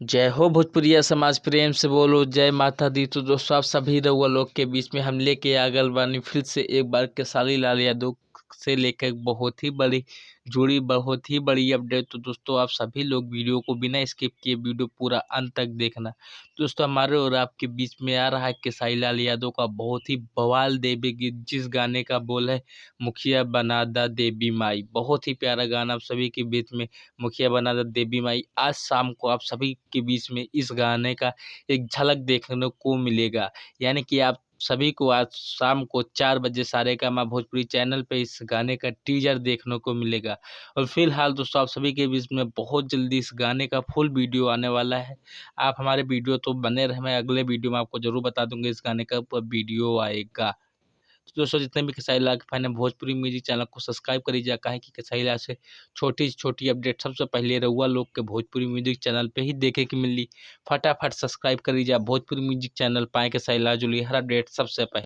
जय हो भोजपुरिया समाज प्रेम से बोलो जय माता दी। तो दोस्तों आप सभी रउआ लोग के बीच में हम लेके आ गल बानी फिर से एक बार खेसारी लाल यादव से लेकर बहुत ही बड़ी बहुत ही बड़ी अपडेट। तो दोस्तों आप सभी लोग वीडियो को बिना स्किप किए वीडियो पूरा अंत तक देखना। दोस्तों हमारे और आपके बीच में आ रहा है खेसारी लाल यादव का बहुत ही बवाल देवी गीत, जिस गाने का बोल है मुखिया बना दा देवी माई। बहुत ही प्यारा गाना आप सभी के बीच में मुखिया बना दा देवी माई। आज शाम को आप सभी के बीच में इस गाने का एक झलक देखने को मिलेगा, यानी कि आप सभी को आज शाम को 4 बजे सारेगामा भोजपुरी चैनल पे इस गाने का टीजर देखने को मिलेगा। और फिलहाल दोस्तों आप सभी के बीच में बहुत जल्दी इस गाने का फुल वीडियो आने वाला है। आप हमारे वीडियो तो बने रहे, मैं अगले वीडियो में आपको जरूर बता दूंगा इस गाने का वीडियो आएगा। तो दोस्तों जितने भी खेसारी लाल के फैन है भोजपुरी म्यूजिक चैनल को सब्सक्राइब कर लीजिए, काहे कि खेसारी लाल से छोटी छोटी अपडेट सबसे पहले रहुआ लोग के भोजपुरी म्यूजिक चैनल पे ही देखे की मिली। फटाफट सब्सक्राइब कर लीजिए भोजपुरी म्यूजिक चैनल, पाए खेसारी लाल जुली हर अपडेट सबसे पहले।